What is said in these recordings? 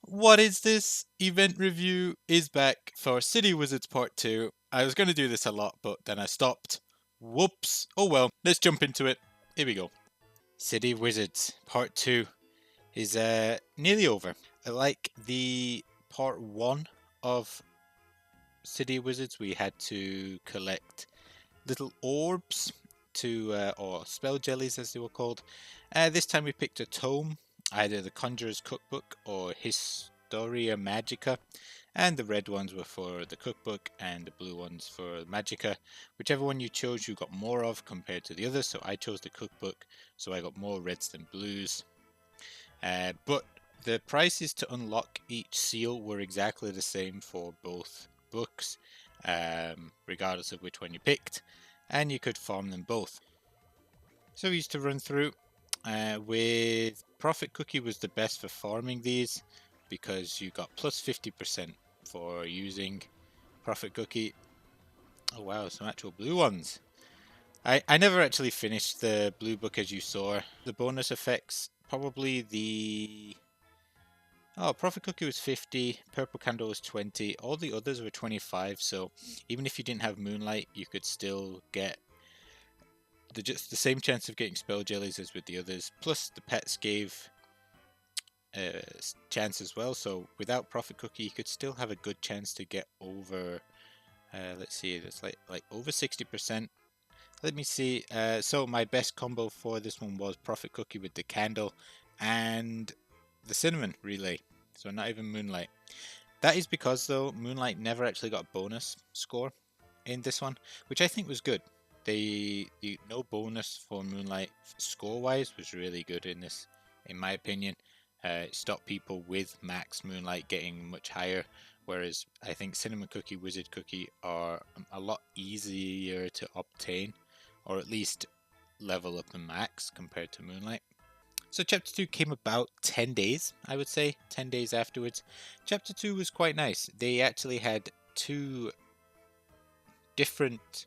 What is this? Event review is back for City Wizards Part 2. I was going to do this a lot, but then I stopped. Whoops. Oh well, let's jump into it. Here we go. City Wizards Part 2 is nearly over. Like the Part 1 of City Wizards, we had to collect little orbs or spell jellies as they were called. This time we picked a tome, either the Conjurer's Cookbook or Historia Magica, and the red ones were for the cookbook and the blue ones for Magica. Whichever one you chose, you got more of compared to the others, so I chose the cookbook, so I got more reds than blues. But the prices to unlock each seal were exactly the same for both books, regardless of which one you picked, and you could farm them both. So we used to run through with Profit Cookie was the best for farming these because you got plus 50% for using Profit Cookie. Oh wow, some actual blue ones. I never actually finished the blue book as you saw. The bonus effects, probably the... Oh, Profit Cookie was 50, Purple Candle was 20, all the others were 25, so even if you didn't have Moonlight, you could still get just the same chance of getting spell jellies as with the others. Plus, the pets gave a chance as well. So without Profit Cookie, you could still have a good chance to get over. Let's see, that's like over 60%. Let me see. So my best combo for this one was Profit Cookie with the candle and the cinnamon relay. So not even Moonlight. That is because though Moonlight never actually got a bonus score in this one, which I think was good. The no bonus for Moonlight score wise was really good in this, in my opinion. It stopped people with max Moonlight getting much higher, whereas I think Cinnamon Cookie, Wizard Cookie are a lot easier to obtain, or at least level up the max compared to Moonlight. So chapter 2 came about 10 days, I would say, 10 days afterwards. Chapter 2 was quite nice. They actually had two different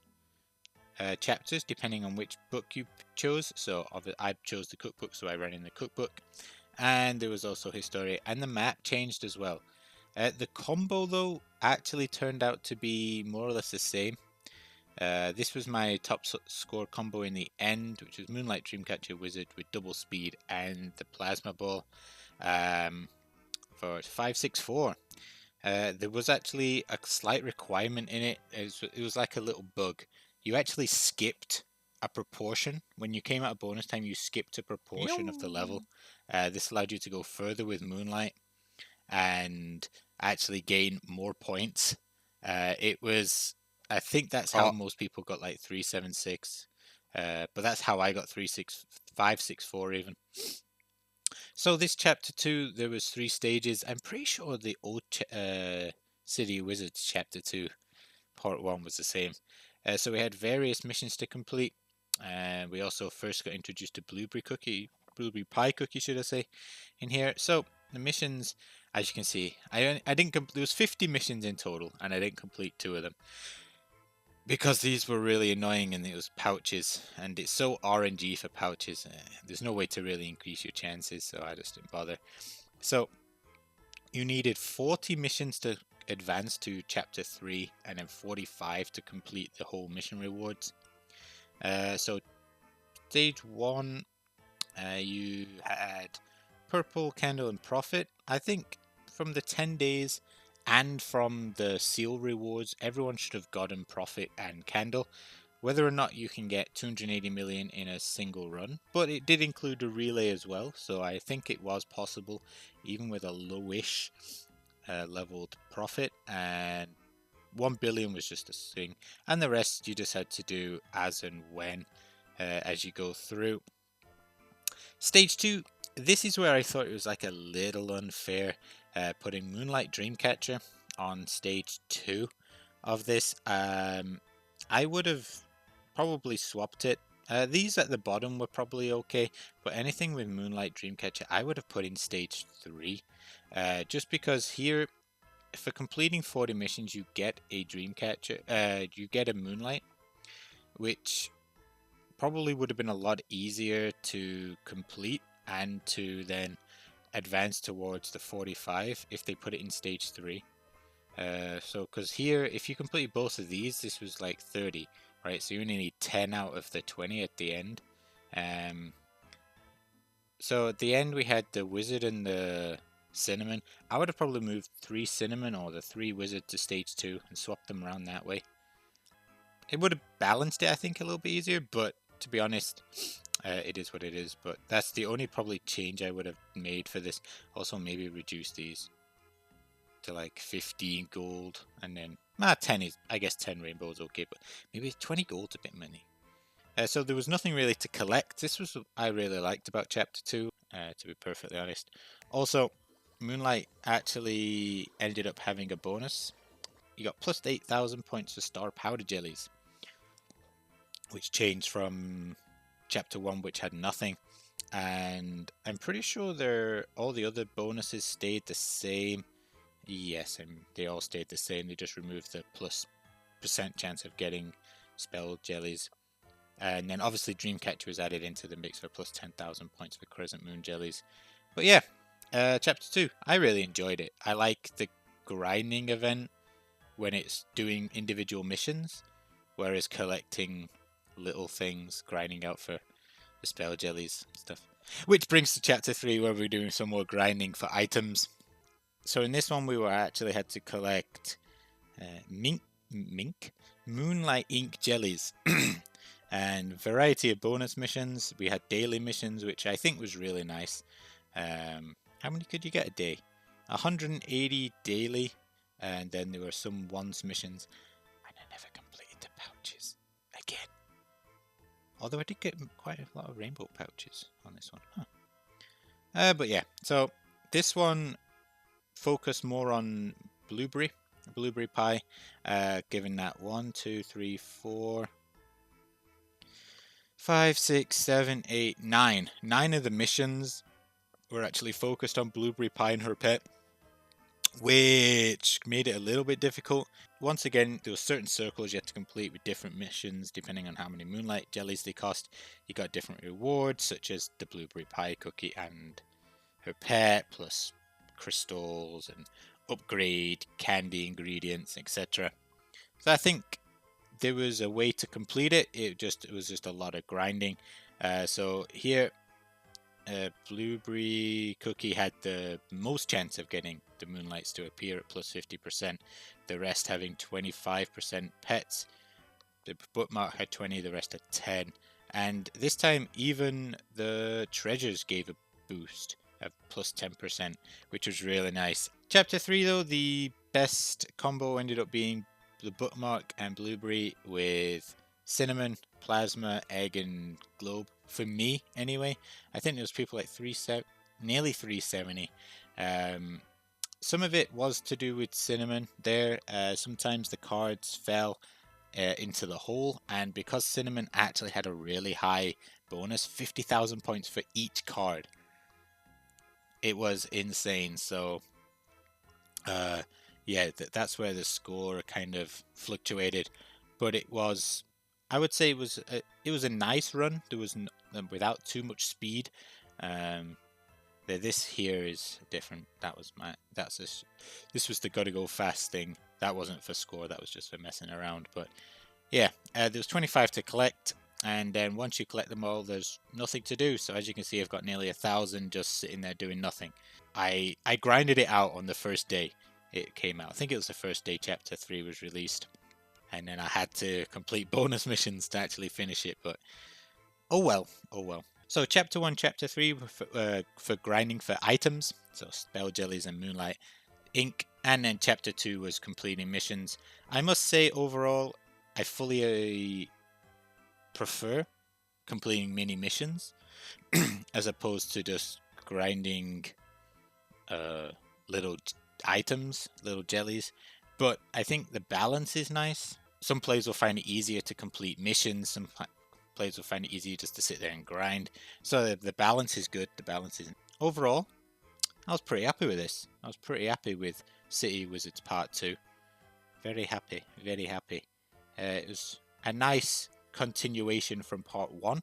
chapters depending on which book you chose. So I chose the cookbook, so I ran in the cookbook. And there was also Historia, and the map changed as well. The combo, though, actually turned out to be more or less the same. This was my top score combo in the end, which was Moonlight Dreamcatcher Wizard with double speed and the Plasma Ball for 564. There was actually a slight requirement in it. It was like a little bug. You actually skipped a proportion. When you came out of bonus time, you skipped a proportion of the level. This allowed you to go further with Moonlight and actually gain more points. It was, I think that's how most people got like 376, but that's how I got 564 even. So this chapter 2, there was 3 stages. I'm pretty sure the old City Wizards chapter 2 part 1 was the same. So we had various missions to complete. We also first got introduced to Blueberry Pie Cookie, should I say, in here. So the missions, as you can see, I didn't there was 50 missions in total, and I didn't complete 2 of them because these were really annoying, and it was pouches, and it's so RNG for pouches. There's no way to really increase your chances, so I just didn't bother. So you needed 40 missions to advance to chapter 3, and then 45 to complete the whole mission rewards. So stage 1, you had Purple, Candle, and Profit. I think from the 10 days and from the seal rewards, everyone should have gotten Profit and Candle. Whether or not you can get 280 million in a single run, but it did include a relay as well, so I think it was possible, even with a lowish leveled Profit, and 1 billion was just a thing, and the rest you just had to do as and when as you go through. Stage 2, this is where I thought it was like a little unfair, putting Moonlight Dreamcatcher on stage 2 of this. I would have probably swapped it. These at the bottom were probably okay, but anything with Moonlight Dreamcatcher I would have put in stage 3, just because here for completing 40 missions you get a Dreamcatcher, you get a Moonlight, which probably would have been a lot easier to complete and to then advance towards the 45 if they put it in stage 3. So because here, if you complete both of these, this was like 30, right? So you only need 10 out of the 20 at the end. So at the end we had the wizard and the cinnamon. I would have probably moved 3 cinnamon or the 3 wizard to stage 2 and swapped them around that way. It would have balanced it, I think, a little bit easier, but to be honest, it is what it is. But that's the only probably change I would have made for this. Also, maybe reduce these to like 15 gold, and then 10 is, I guess 10 rainbow is okay, but maybe 20 gold's a bit money. So there was nothing really to collect. This was what I really liked about chapter 2, to be perfectly honest. Also, Moonlight actually ended up having a bonus. You got plus 8,000 points for star powder jellies, which changed from chapter 1, which had nothing. And I'm pretty sure all the other bonuses stayed the same. Yes, they all stayed the same. They just removed the plus % chance of getting spell jellies. And then obviously Dreamcatcher was added into the mix for plus 10,000 points for Crescent Moon jellies. But yeah, chapter 2, I really enjoyed it. I like the grinding event when it's doing individual missions, whereas collecting little things, grinding out for the spell jellies and stuff. Which brings to chapter 3, where we're doing some more grinding for items. So in this one, we actually had to collect Moonlight Ink jellies and variety of bonus missions. We had daily missions, which I think was really nice. How many could you get a day? 180 daily, and then there were some once missions, and I never completed the pouches again. Although I did get quite a lot of rainbow pouches on this one. But yeah, so this one focused more on blueberry pie, given that 1, 2, 3, 4, 5, 6, 7, 8, 9. 9 of the missions were actually focused on blueberry pie and her pet, which made it a little bit difficult. Once again, there were certain circles you had to complete with different missions depending on how many moonlight jellies they cost. You got different rewards, such as the blueberry pie cookie and her pet, plus crystals and upgrade candy ingredients, etc. So I think there was a way to complete it. It was just a lot of grinding. So here, blueberry cookie had the most chance of getting the moonlights to appear at plus 50%. The rest having 25% pets. The bookmark had 20, the rest had 10. And this time, even the treasures gave a boost of plus 10%, which was really nice. Chapter 3, though, the best combo ended up being the bookmark and blueberry with cinnamon, plasma, egg, and globe. For me, anyway. I think there was people like nearly 370. Some of it was to do with cinnamon there. Sometimes the cards fell into the hole, and because cinnamon actually had a really high bonus, 50,000 points for each card, it was insane. So yeah, that's where the score kind of fluctuated, but it was, I would say it was a nice run. There was without too much speed. This here is different. This was the gotta go fast thing. That wasn't for score, that was just for messing around. But yeah, there was 25 to collect, and then once you collect them all, there's nothing to do. So as you can see, I've got nearly 1,000 just sitting there doing nothing. I grinded it out on the first day it came out. I think it was the first day chapter 3 was released, and then I had to complete bonus missions to actually finish it. But oh well. So chapter 1, chapter 3 for grinding for items, so spell jellies and moonlight ink, and then chapter 2 was completing missions. I must say, overall, I fully prefer completing mini missions as opposed to just grinding little items, little jellies. But I think the balance is nice. Some players will find it easier to complete missions, some players will find it easier just to sit there and grind. So the balance is good. Overall, I was pretty happy with this. I was pretty happy with City Wizards Part 2. Very happy, very happy. It was a nice continuation from Part 1.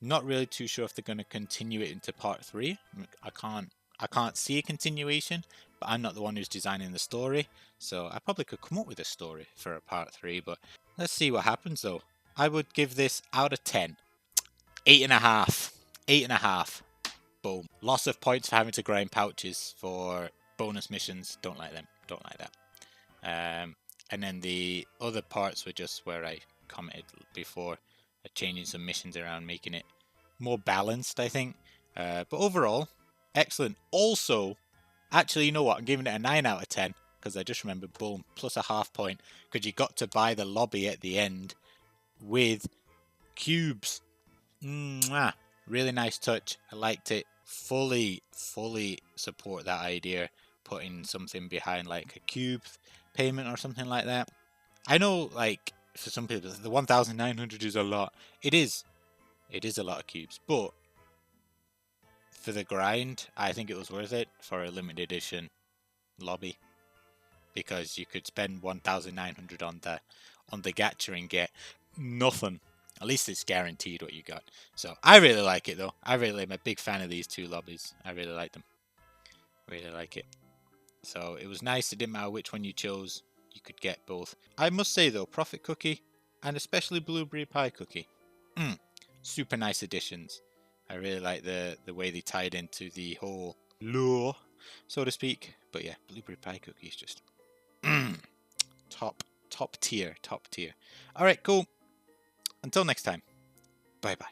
Not really too sure if they're going to continue it into Part 3. I can't see a continuation, but I'm not the one who's designing the story, so I probably could come up with a story for a part 3, but let's see what happens though. I would give this out of 10. 8.5. 8.5. Boom. Loss of points for having to grind pouches for bonus missions. Don't like them. Don't like that. And then the other parts were just where I commented before, changing some missions around, making it more balanced, I think. But overall, excellent. Also, actually, you know what? I'm giving it a 9 out of 10 because I just remembered, boom, plus a half point because you got to buy the lobby at the end with cubes. Mwah. Really nice touch. I liked it. Fully support that idea. Putting something behind like a cube payment or something like that. I know, like, for some people, the 1,900 is a lot. It is. It is a lot of cubes. But for the grind, I think it was worth it for a limited edition lobby. Because you could spend 1,900 on the gacha and get nothing. At least it's guaranteed what you got. So I really like it though. I'm a big fan of these two lobbies. I really like them. Really like it. So it was nice. It didn't matter which one you chose. You could get both. I must say though, Prophet Cookie and especially Blueberry Pie Cookie. Super nice additions. I really like the way they tied into the whole lore, so to speak. But yeah, Blueberry Pie Cookie is just top tier. Alright, cool. Until next time. Bye bye.